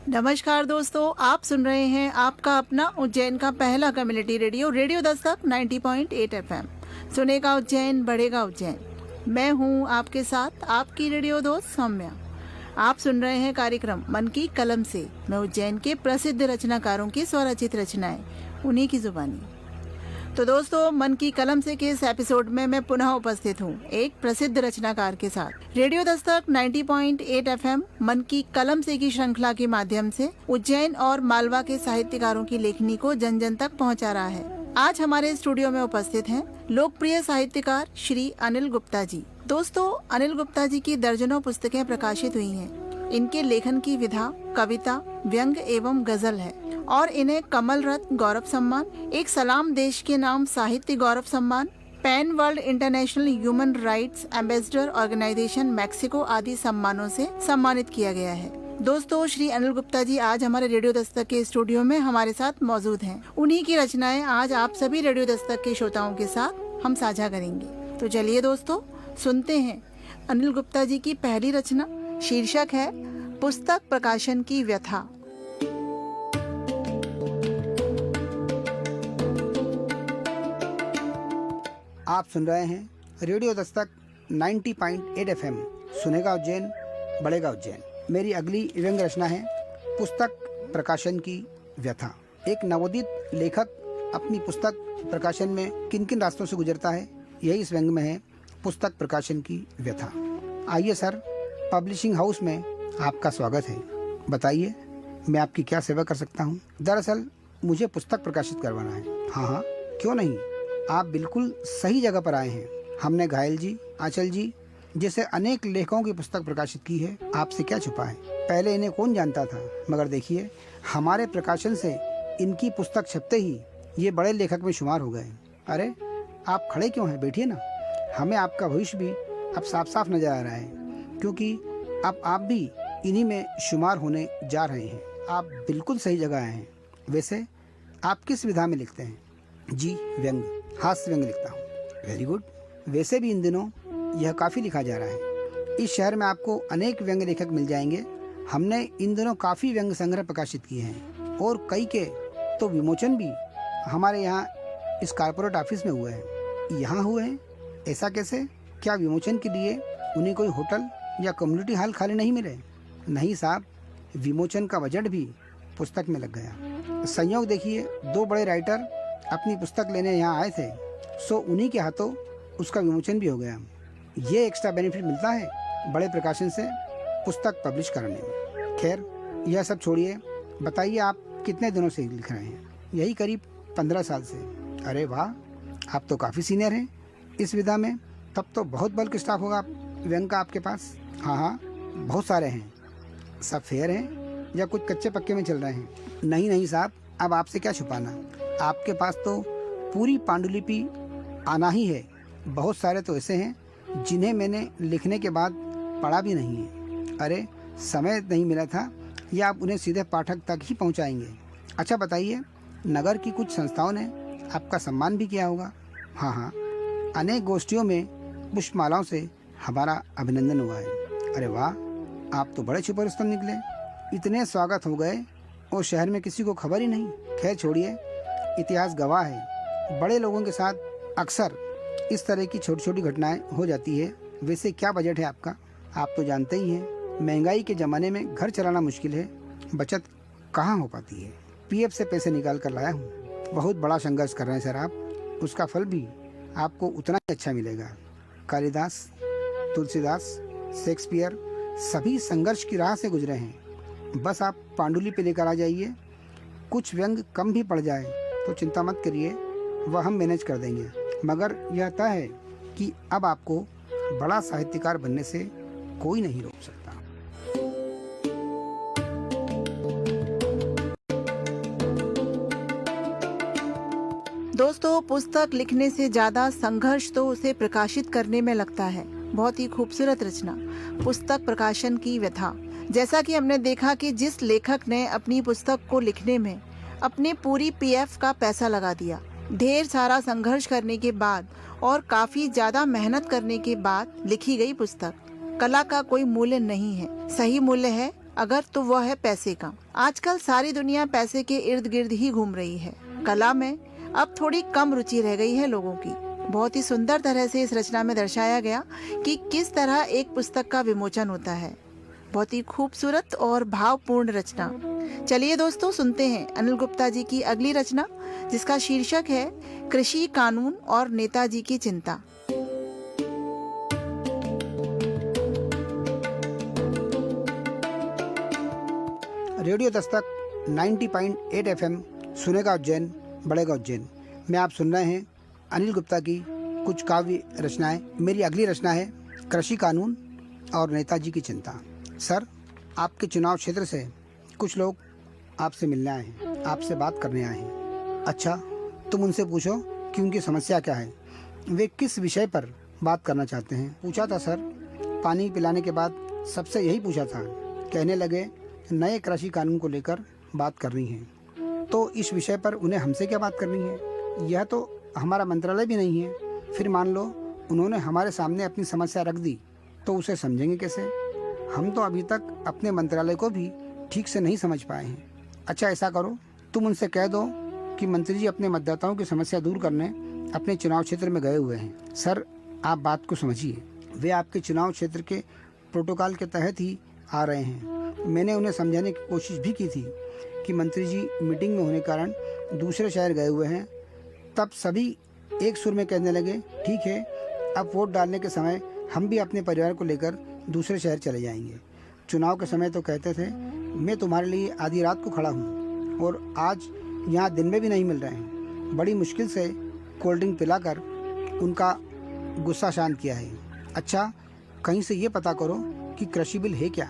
नमस्कार दोस्तों, आप सुन रहे हैं आपका अपना उज्जैन का पहला community radio radio Dastak 90.8 FM। सुनेगा उज्जैन, बढ़ेगा उज्जैन। मैं हूं आपके साथ आपकी रेडियो दोस्त सौम्या। आप सुन रहे हैं कार्यक्रम मन की कलम से। मैं उज्जैन के प्रसिद्ध रचनाकारों की स्वरचित रचनाएं उन्हीं की जुबानी। तो दोस्तों, मन की कलम से के इस एपिसोड में मैं पुनः उपस्थित हूँ एक प्रसिद्ध रचनाकार के साथ। रेडियो दस्तक 90.8 FM मन की कलम से की श्रृंखला के माध्यम से उज्जैन और मालवा के साहित्यकारों की लेखनी को जन जन तक पहुँचा रहा है। आज हमारे स्टूडियो में उपस्थित हैं लोकप्रिय साहित्यकार श्री अनिल गुप्ता जी। दोस्तों, अनिल गुप्ता जी की दर्जनों पुस्तकें प्रकाशित हुई हैं। इनके लेखन की विधा कविता, व्यंग एवं गजल है और इन्हें कमल रत्न गौरव सम्मान, एक सलाम देश के नाम साहित्य गौरव सम्मान, pan world international human rights ambassador organization Mexico आदि सम्मानों से सम्मानित किया गया है। दोस्तों, श्री अनिल गुप्ता जी आज हमारे रेडियो दस्तक के स्टूडियो में हमारे साथ मौजूद हैं। उन्हीं की रचनाएं आज आप सभी रेडियो दस्तक के श्रोताओं के साथ हम साझा करेंगे। तो चलिए दोस्तों, सुनते हैं अनिल गुप्ता जी की पहली रचना। शीर्षक है पुस्तक प्रकाशन की व्यथा। आप सुन रहे हैं रेडियो दस्तक 90.8 FM। सुनेगा उज्जैन, बढ़ेगा उज्जैन। मेरी अगली व्यंग रचना है पुस्तक प्रकाशन की व्यथा। एक नवोदित लेखक अपनी पुस्तक प्रकाशन में किन किन रास्तों से गुजरता है, यही इस व्यंग में है पुस्तक प्रकाशन की व्यथा। आइए सर, पब्लिशिंग हाउस में आपका स्वागत है। बताइए, मैं आपकी क्या सेवा कर सकता हूँ? दरअसल मुझे पुस्तक प्रकाशित करवाना है। हाँ, क्यों नहीं, आप बिल्कुल सही जगह पर आए हैं। हमने घायल जी, आंचल जी जैसे अनेक लेखकों की पुस्तक प्रकाशित की है। आपसे क्या छुपा है? पहले इन्हें कौन जानता था, मगर देखिए हमारे प्रकाशन से इनकी पुस्तक छपते ही ये बड़े लेखक में शुमार हो गए। अरे आप खड़े क्यों हैं, बैठिए ना। हमें आपका भविष्य भी अब साफ साफ नजर आ रहा है, क्योंकि अब आप भी इन्हीं में शुमार होने जा रहे हैं। आप बिल्कुल सही जगह आए हैं। वैसे आप किस विधा में लिखते हैं? जी, व्यंग, हास्य व्यंग लिखता हूँ। Very good. वैसे भी इन दिनों यह काफ़ी लिखा जा रहा है। इस शहर में आपको अनेक व्यंग लेखक मिल जाएंगे। हमने इन दिनों काफ़ी व्यंग संग्रह प्रकाशित किए हैं और कई के तो विमोचन भी हमारे यहाँ इस कारपोरेट ऑफिस में हुए हैं। यहाँ हुए हैं? ऐसा कैसे? क्या विमोचन के लिए उन्हें कोई होटल या कम्युनिटी हॉल खाली नहीं मिले? नहीं साहब, विमोचन का बजट भी पुस्तक में लग गया। संयोग देखिए, दो बड़े राइटर अपनी पुस्तक लेने यहाँ आए थे, सो उन्हीं के हाथों उसका विमोचन भी हो गया। ये एक्स्ट्रा बेनिफिट मिलता है बड़े प्रकाशन से पुस्तक पब्लिश करने में। खैर, यह सब छोड़िए, बताइए आप कितने दिनों से लिख रहे हैं? यही करीब 15 साल से। अरे वाह, आप तो काफ़ी सीनियर हैं इस विधा में। तब तो बहुत बल्क स्टाफ होगा व्यंग का आपके पास। हाँ, बहुत सारे हैं। सब फेयर हैं या कुछ कच्चे पक्के में चल रहे हैं? नहीं साहब, अब आपसे क्या छुपाना। आपके पास तो पूरी पांडुलिपि आना ही है। बहुत सारे तो ऐसे हैं जिन्हें मैंने लिखने के बाद पढ़ा भी नहीं है। अरे समय नहीं मिला था, या आप उन्हें सीधे पाठक तक ही पहुंचाएंगे? अच्छा बताइए, नगर की कुछ संस्थाओं ने आपका सम्मान भी किया होगा? हाँ, अनेक गोष्ठियों में पुष्पमालाओं से हमारा अभिनंदन हुआ है। अरे वाह, आप तो बड़े छुपे रुस्तम निकले। इतने स्वागत हो गए और शहर में किसी को खबर ही नहीं। खैर छोड़िए, इतिहास गवाह है बड़े लोगों के साथ अक्सर इस तरह की छोटी छोटी घटनाएं हो जाती है। वैसे क्या बजट है आपका? आप तो जानते ही हैं, महंगाई के ज़माने में घर चलाना मुश्किल है, बचत कहाँ हो पाती है। पीएफ से पैसे निकाल कर लाया हूँ। बहुत बड़ा संघर्ष कर रहे हैं सर आप, उसका फल भी आपको उतना ही अच्छा मिलेगा। कालिदास, तुलसीदास, शेक्सपियर सभी संघर्ष की राह से गुजरे हैं। बस आप पांडुलिपि लेकर आ जाइए। कुछ व्यंग कम भी पड़ जाए तो चिंता मत करिए, वह हम मैनेज कर देंगे। मगर यह तय है कि अब आपको बड़ा साहित्यकार बनने से कोई नहीं रोक सकता। दोस्तों, पुस्तक लिखने से ज्यादा संघर्ष तो उसे प्रकाशित करने में लगता है। बहुत ही खूबसूरत रचना, पुस्तक प्रकाशन की व्यथा। जैसा कि हमने देखा कि जिस लेखक ने अपनी पुस्तक को लिखने में अपनी पूरी पीएफ का पैसा लगा दिया, ढेर सारा संघर्ष करने के बाद और काफी ज्यादा मेहनत करने के बाद लिखी गई पुस्तक, कला का कोई मूल्य नहीं है। सही मूल्य है अगर तो वह है पैसे का। आजकल सारी दुनिया पैसे के इर्द गिर्द ही घूम रही है। कला में अब थोड़ी कम रुचि रह गई है लोगों की। बहुत ही सुंदर तरह से इस रचना में दर्शाया गया कि किस तरह एक पुस्तक का विमोचन होता है। बहुत ही खूबसूरत और भावपूर्ण रचना। चलिए दोस्तों, सुनते हैं अनिल गुप्ता जी की अगली रचना, जिसका शीर्षक है कृषि कानून और नेताजी की चिंता। रेडियो दस्तक 90.8 FM सुनेगा उज्जैन बढ़ेगा उज्जैन में आप सुन रहे हैं अनिल गुप्ता की कुछ काव्य रचनाएं। मेरी अगली रचना है कृषि कानून और नेताजी की चिंता। सर, आपके चुनाव क्षेत्र से कुछ लोग आपसे मिलने आए हैं, आपसे बात करने आए हैं। अच्छा, तुम उनसे पूछो कि उनकी समस्या क्या है, वे किस विषय पर बात करना चाहते हैं। पूछा था सर, पानी पिलाने के बाद सबसे यही पूछा था। कहने लगे नए कृषि कानून को लेकर बात करनी है। तो इस विषय पर उन्हें हमसे क्या बात करनी है? यह तो हमारा मंत्रालय भी नहीं है। फिर मान लो उन्होंने हमारे सामने अपनी समस्या रख दी तो उसे समझेंगे कैसे? हम तो अभी तक अपने मंत्रालय को भी ठीक से नहीं समझ पाए हैं। अच्छा, ऐसा करो, तुम उनसे कह दो कि मंत्री जी अपने मतदाताओं की समस्या दूर करने अपने चुनाव क्षेत्र में गए हुए हैं। सर, आप बात को समझिए, वे आपके चुनाव क्षेत्र के प्रोटोकॉल के तहत ही आ रहे हैं। मैंने उन्हें समझाने की कोशिश भी की थी कि मंत्री जी मीटिंग में होने कारण दूसरे शहर गए हुए हैं। तब सभी एक सुर में कहने लगे, ठीक है, अब वोट डालने के समय हम भी अपने परिवार को लेकर दूसरे शहर चले जाएंगे। चुनाव के समय तो कहते थे मैं तुम्हारे लिए आधी रात को खड़ा हूँ, और आज यहाँ दिन में भी नहीं मिल रहे हैं। बड़ी मुश्किल से कोल्ड ड्रिंक पिलाकर उनका गुस्सा शांत किया है। अच्छा, कहीं से ये पता करो कि कृषि बिल है क्या,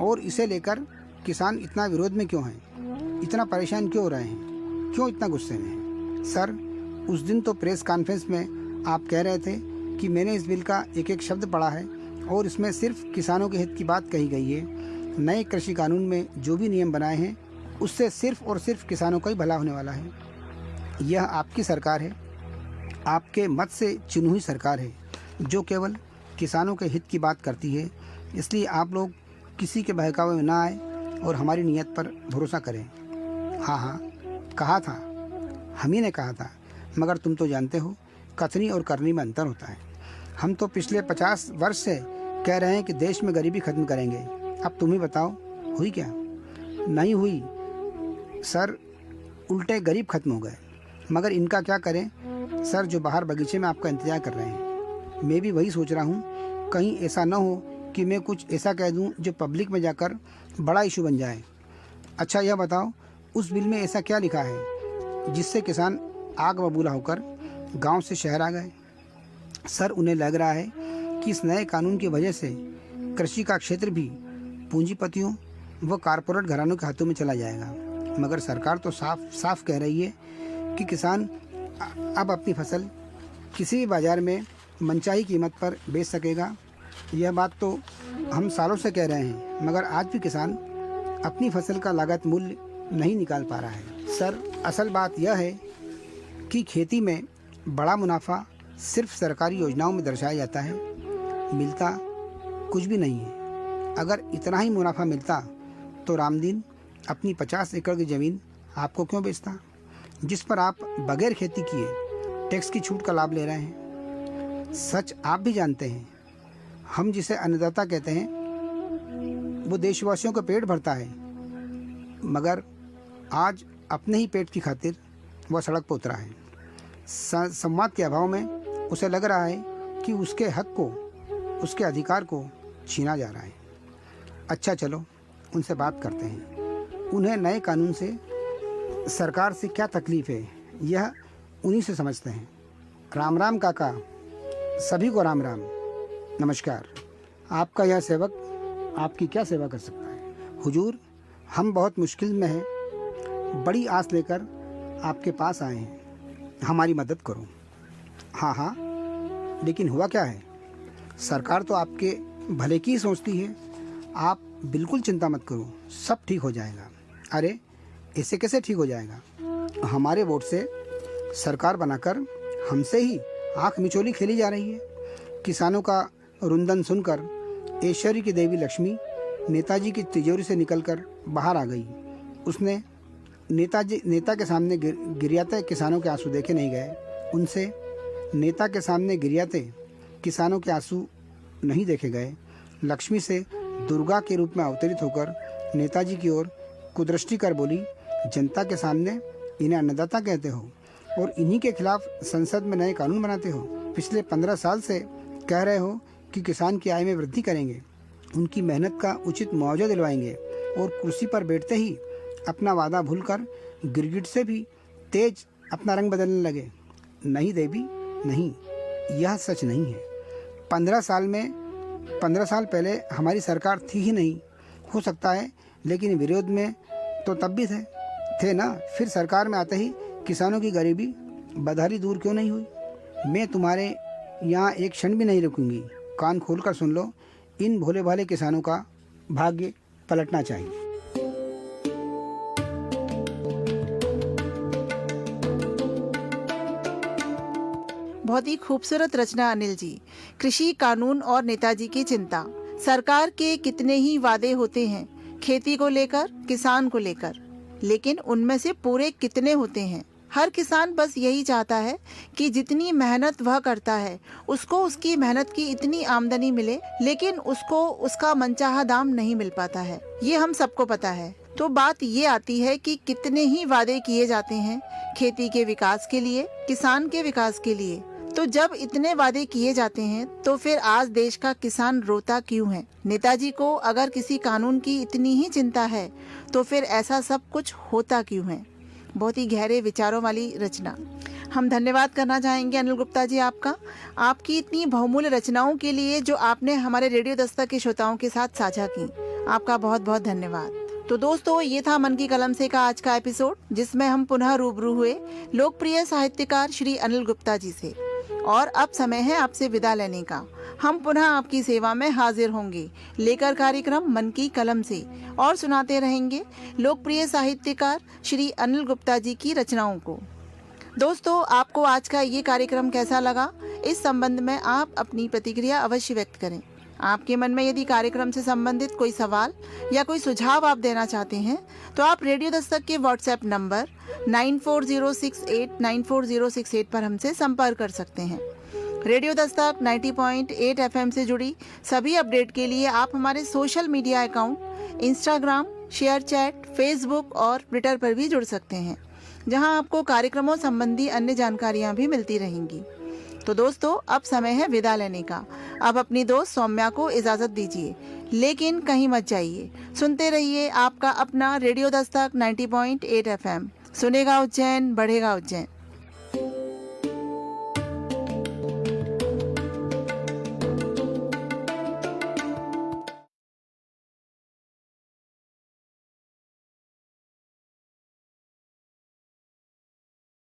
और इसे लेकर किसान इतना विरोध में क्यों हैं, इतना परेशान क्यों हो रहे हैं, क्यों इतना गुस्से में हैं। सर, उस दिन तो प्रेस कॉन्फ्रेंस में आप कह रहे थे कि मैंने इस बिल का एक एक शब्द पढ़ा है और इसमें सिर्फ किसानों के हित की बात कही गई है। नए कृषि कानून में जो भी नियम बनाए हैं उससे सिर्फ और सिर्फ किसानों का ही भला होने वाला है। यह आपकी सरकार है, आपके मत से चुनी हुई सरकार है जो केवल किसानों के हित की बात करती है। इसलिए आप लोग किसी के बहकावे में ना आए और हमारी नीयत पर भरोसा करें। हाँ, कहा था, हम ही ने कहा था, मगर तुम तो जानते हो कथनी और करनी में अंतर होता है। हम तो पिछले 50 वर्ष से कह रहे हैं कि देश में गरीबी खत्म करेंगे। अब तुम ही बताओ, हुई क्या? नहीं हुई सर, उल्टे गरीब खत्म हो गए। मगर इनका क्या करें सर, जो बाहर बगीचे में आपका इंतजार कर रहे हैं। मैं भी वही सोच रहा हूँ, कहीं ऐसा न हो कि मैं कुछ ऐसा कह दूं जो पब्लिक में जाकर बड़ा इशू बन जाए। अच्छा, यह बताओ, उस बिल में ऐसा क्या लिखा है जिससे किसान आग बबूला होकर गांव से शहर आ गए? सर, उन्हें लग रहा है कि इस नए कानून की वजह से कृषि का क्षेत्र भी पूंजीपतियों व कारपोरेट घरानों के हाथों में चला जाएगा। मगर सरकार तो साफ साफ कह रही है कि किसान अब अपनी फसल किसी भी बाज़ार में मनचाही कीमत पर बेच सकेगा। यह बात तो हम सालों से कह रहे हैं, मगर आज भी किसान अपनी फसल का लागत मूल्य नहीं निकाल पा रहा है। सर, असल बात यह है कि खेती में बड़ा मुनाफा सिर्फ सरकारी योजनाओं में दर्शाया जाता है, मिलता कुछ भी नहीं है। अगर इतना ही मुनाफा मिलता तो रामदीन अपनी 50 एकड़ की ज़मीन आपको क्यों बेचता, जिस पर आप बगैर खेती किए टैक्स की छूट का लाभ ले रहे हैं। सच आप भी जानते हैं, हम जिसे अन्नदाता कहते हैं वो देशवासियों का पेट भरता है, मगर आज अपने ही पेट की खातिर वह सड़क पर उतरा है। संवाद के अभाव में उसे लग रहा है कि उसके हक को, उसके अधिकार को छीना जा रहा है। अच्छा, चलो उनसे बात करते हैं। उन्हें नए कानून से सरकार से क्या तकलीफ़ है यह उन्हीं से समझते हैं। राम राम काका, सभी को राम राम, नमस्कार। आपका यह सेवक आपकी क्या सेवा कर सकता है? हुजूर, हम बहुत मुश्किल में हैं, बड़ी आस लेकर आपके पास आए हैं, हमारी मदद करो। हाँ, लेकिन हुआ क्या है? सरकार तो आपके भले की ही सोचती है। आप बिल्कुल चिंता मत करो, सब ठीक हो जाएगा। अरे, ऐसे कैसे ठीक हो जाएगा? हमारे वोट से सरकार बनाकर हमसे ही आँख मिचोली खेली जा रही है। किसानों का रुंदन सुनकर ऐश्वर्य की देवी लक्ष्मी नेताजी की तिजोरी से निकलकर बाहर आ गई। उसने नेता के सामने गिरियाते किसानों के आंसू देखे नहीं गए। उनसे नेता के सामने गिरियाते किसानों के आंसू नहीं देखे गए। लक्ष्मी से दुर्गा के रूप में अवतरित होकर नेताजी की ओर कुदृष्टि कर बोली, जनता के सामने इन्हें अन्नदाता कहते हो और इन्हीं के खिलाफ संसद में नए कानून बनाते हो। पिछले 15 साल से कह रहे हो कि किसान की आय में वृद्धि करेंगे, उनकी मेहनत का उचित मुआवजा दिलवाएंगे और कुर्सी पर बैठते ही अपना वादा भूलकर गिरगिट से भी तेज अपना रंग बदलने लगे। नहीं देवी, नहीं, यह सच नहीं है। 15 साल पहले हमारी सरकार थी ही नहीं, हो सकता है, लेकिन विरोध में तो तब भी थे ना। फिर सरकार में आते ही किसानों की गरीबी बदहाली दूर क्यों नहीं हुई? मैं तुम्हारे यहाँ एक क्षण भी नहीं रुकूंगी। कान खोलकर सुन लो, इन भोले भाले किसानों का भाग्य पलटना चाहिए। बहुत ही खूबसूरत रचना अनिल जी। कृषि कानून और नेताजी की चिंता। सरकार के कितने ही वादे होते हैं खेती को लेकर, किसान को लेकर, लेकिन उनमें से पूरे कितने होते हैं? हर किसान बस यही चाहता है कि जितनी मेहनत वह करता है उसको उसकी मेहनत की इतनी आमदनी मिले, लेकिन उसको उसका मनचाहा दाम नहीं मिल पाता है। ये हम सबको पता है। तो बात ये आती है कि कितने ही वादे किए जाते हैं खेती के विकास के लिए, किसान के विकास के लिए। तो जब इतने वादे किए जाते हैं तो फिर आज देश का किसान रोता क्यों है? नेताजी को अगर किसी कानून की इतनी ही चिंता है तो फिर ऐसा सब कुछ होता क्यों है? बहुत ही गहरे विचारों वाली रचना। हम धन्यवाद करना चाहेंगे अनिल गुप्ता जी आपका, आपकी इतनी बहुमूल्य रचनाओं के लिए जो आपने हमारे रेडियो दस्तक के श्रोताओं के साथ साझा की। आपका बहुत बहुत धन्यवाद। तो दोस्तों, ये था मन की कलम से का आज का एपिसोड, जिसमें हम पुनः रूबरू हुए लोकप्रिय साहित्यकार श्री अनिल गुप्ता जी से। और अब समय है आपसे विदा लेने का। हम पुनः आपकी सेवा में हाजिर होंगे लेकर कार्यक्रम मन की कलम से, और सुनाते रहेंगे लोकप्रिय साहित्यकार श्री अनिल गुप्ता जी की रचनाओं को। दोस्तों, आपको आज का ये कार्यक्रम कैसा लगा, इस संबंध में आप अपनी प्रतिक्रिया अवश्य व्यक्त करें। आपके मन में यदि कार्यक्रम से संबंधित कोई सवाल या कोई सुझाव आप देना चाहते हैं तो आप रेडियो दस्तक के व्हाट्सएप नंबर 9406894068 पर हमसे संपर्क कर सकते हैं। रेडियो दस्तक 90.8 FM से जुड़ी सभी अपडेट के लिए आप हमारे social media account Instagram, share chat, Facebook और ट्विटर पर भी जुड़ सकते हैं, जहां आपको कार्यक्रमों संबंधी अन्य जानकारियां भी मिलती रहेंगी। तो दोस्तों, अब समय है विदा लेने का। अब अपनी दोस्त सौम्या को इजाजत दीजिए, लेकिन कहीं मत जाइए। सुनते रहिए आपका अपना रेडियो दस्तक 90.8 FM। सुनेगा उज्जैन, बढ़ेगा उज्जैन।